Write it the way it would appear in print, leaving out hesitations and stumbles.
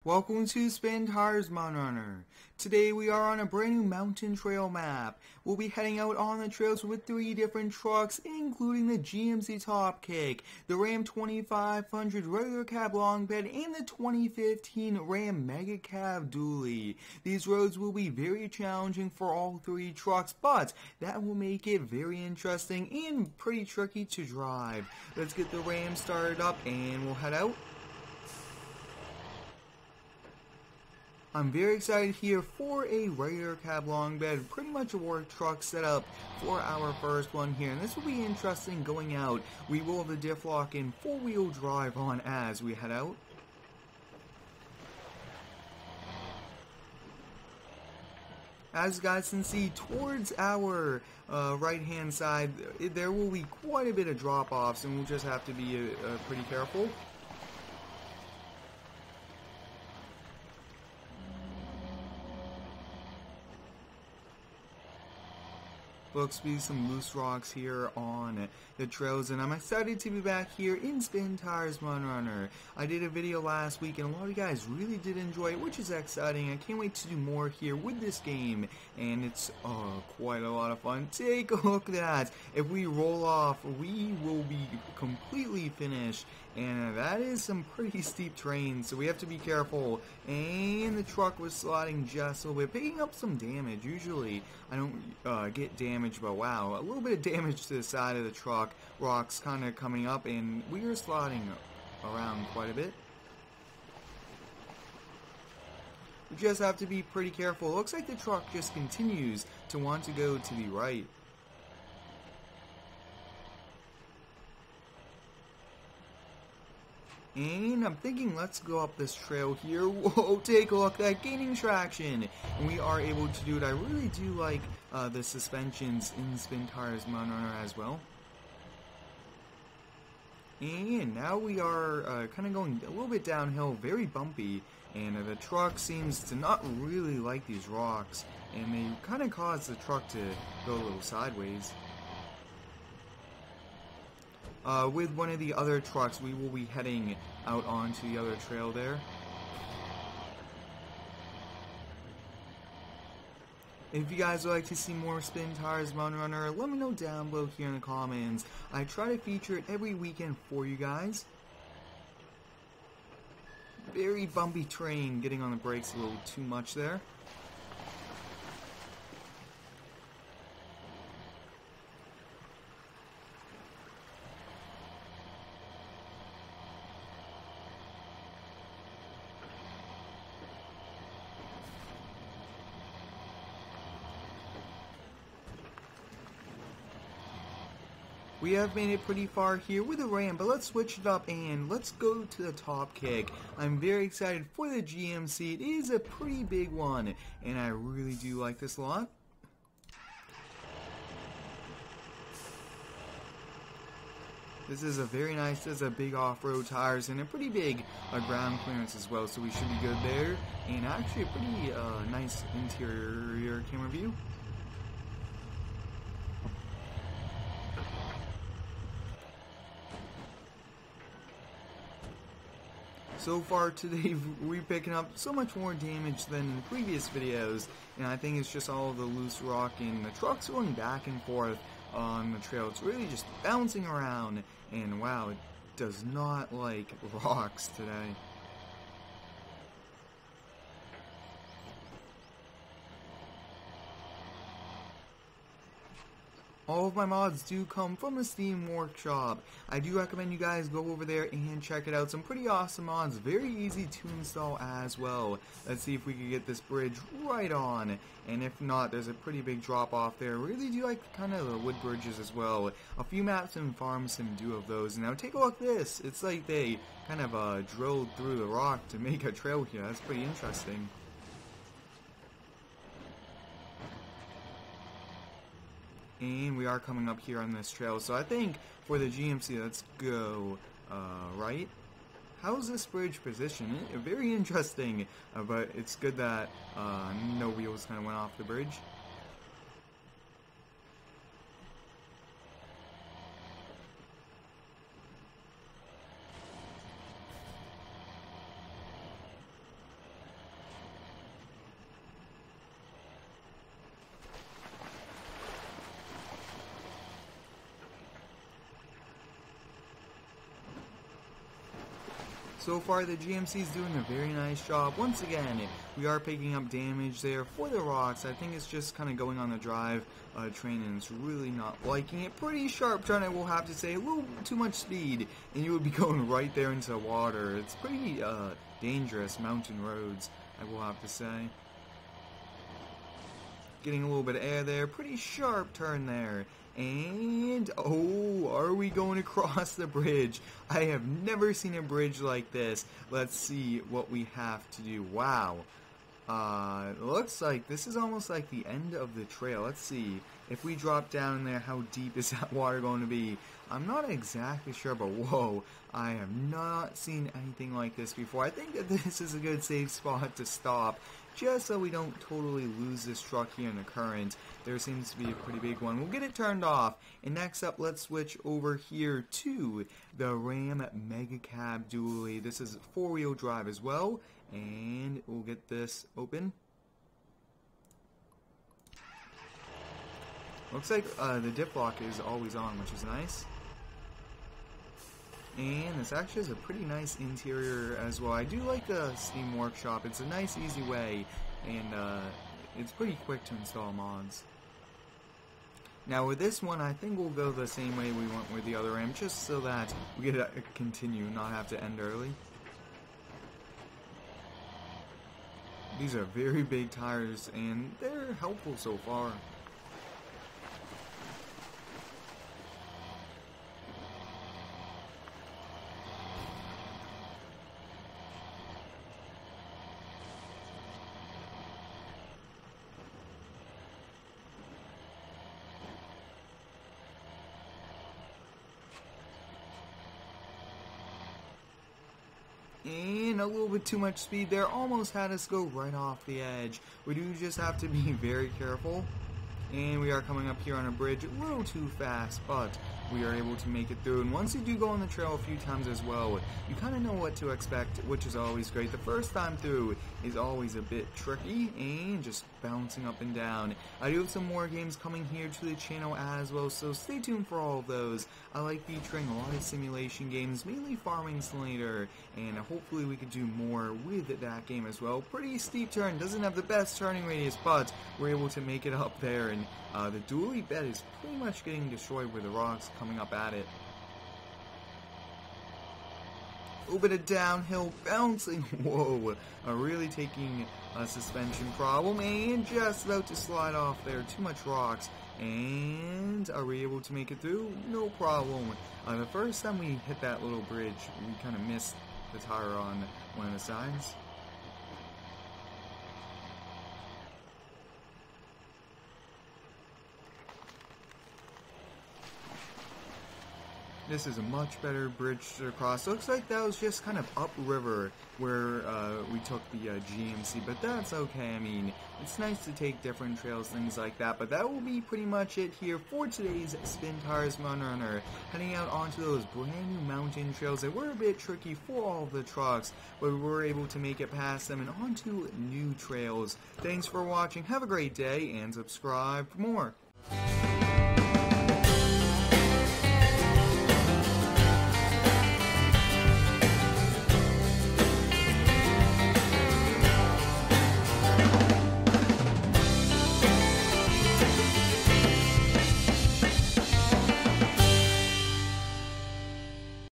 Welcome to Spintires, MudRunner. Today we are on a brand new mountain trail map. We'll be heading out on the trails with 3 different trucks, including the GMC TopKick, the Ram 2500 regular cab long bed, and the 2015 Ram Mega Cab dually. These roads will be very challenging for all 3 trucks, but that will make it very interesting and pretty tricky to drive. Let's get the Ram started up and we'll head out. I'm very excited here for a regular cab long bed, pretty much a work truck setup for our first one here, and this will be interesting going out. We will have the diff lock and 4-wheel drive on as we head out. As you guys can see, towards our right hand side, there will be quite a bit of drop offs, and we'll just have to be pretty careful. Looks to be some loose rocks here on the trails, and I'm excited to be back here in Spintires MudRunner. I did a video last week and a lot of you guys really did enjoy it, which is exciting. I can't wait to do more here with this game, and it's quite a lot of fun. Take a look at that. If we roll off, we will be completely finished, and that is some pretty steep terrain, so we have to be careful. And the truck was sliding just a little bit, picking up some damage. Usually I don't get damage, but wow, a little bit of damage to the side of the truck. Rocks kind of coming up, and we are sliding around quite a bit. We just have to be pretty careful. It looks like the truck just continues to want to go to the right. And I'm thinking let's go up this trail here. Whoa, take a look, that gaining traction. And we are able to do it. I really do like the suspensions in Spintires MudRunner as well. And now we are kind of going a little bit downhill, very bumpy. And the truck seems to not really like these rocks. And they kind of cause the truck to go a little sideways. With one of the other trucks, we will be heading out onto the other trail there. If you guys would like to see more Spintires MudRunner, let me know down below here in the comments. I try to feature it every weekend for you guys. Very bumpy terrain, getting on the brakes a little too much there. We have made it pretty far here with the Ram, but let's switch it up and let's go to the TopKick. I'm very excited for the GMC. It is a pretty big one, and I really do like this a lot. This is a very nice, this is a big off-road tires and a pretty big ground clearance as well, so we should be good there. And actually a pretty nice interior camera view. So far today, we're picking up so much more damage than in previous videos, and I think it's just all of the loose rock and the trucks going back and forth on the trail. It's really just bouncing around, and wow, it does not like rocks today. All of my mods do come from the Steam Workshop. I do recommend you guys go over there and check it out. Some pretty awesome mods, very easy to install as well. Let's see if we can get this bridge right on. And if not, there's a pretty big drop off there. Really do like kind of the wood bridges as well. A few maps and farms can do of those. Now take a look at this. It's like they kind of drilled through the rock to make a trail here. That's pretty interesting. And we are coming up here on this trail, so I think for the GMC, let's go right. How's this bridge positioned? Very interesting, but it's good that no wheels kind of went off the bridge. So far, the GMC is doing a very nice job. Once again, we are picking up damage there for the rocks. I think it's just kind of going on the drive train, and it's really not liking it. Pretty sharp turn, I will have to say. A little too much speed, and you would be going right there into the water. It's pretty dangerous mountain roads, I will have to say. Getting a little bit of air there. Pretty sharp turn there. And, oh, are we going across the bridge? I have never seen a bridge like this. Let's see what we have to do. Wow. Looks like this is almost like the end of the trail. Let's see. If we drop down in there, how deep is that water going to be? I'm not exactly sure, but whoa. I have not seen anything like this before. I think that this is a good safe spot to stop, just so we don't totally lose this truck here in the current. There seems to be a pretty big one. We'll get it turned off. And next up, let's switch over here to the Ram Mega Cab Dually. This is four-wheel drive as well. And we'll get this open. Looks like the dip lock is always on, which is nice. And this actually has a pretty nice interior as well. I do like the Steam Workshop. It's a nice, easy way, and it's pretty quick to install mods. Now with this one, I think we'll go the same way we went with the other Ram, just so that we get to continue, not have to end early. These are very big tires, and they're helpful so far. And a little bit too much speed there, almost had us go right off the edge. We do just have to be very careful. And we are coming up here on a bridge a little too fast, but we are able to make it through. And once you do go on the trail a few times as well, you kind of know what to expect, which is always great. The first time through is always a bit tricky and just bouncing up and down. I do have some more games coming here to the channel as well, so stay tuned for all of those. I like featuring a lot of simulation games, mainly Farming Simulator, and hopefully we could do more with that game as well. Pretty steep turn, doesn't have the best turning radius, but we're able to make it up there, and the dually bed is pretty much getting destroyed with the rocks coming up at it. A little bit of downhill bouncing, whoa, really taking a suspension problem, and just about to slide off there, too much rocks, and are we able to make it through? No problem. The first time we hit that little bridge, we kind of missed the tire on one of the sides. This is a much better bridge to cross. Looks like that was just kind of upriver where we took the GMC, but that's okay. I mean, it's nice to take different trails, things like that, but that will be pretty much it here for today's Spintires MudRunner. Heading out onto those brand new mountain trails that were a bit tricky for all of the trucks, but we were able to make it past them and onto new trails. Thanks for watching, have a great day, and subscribe for more.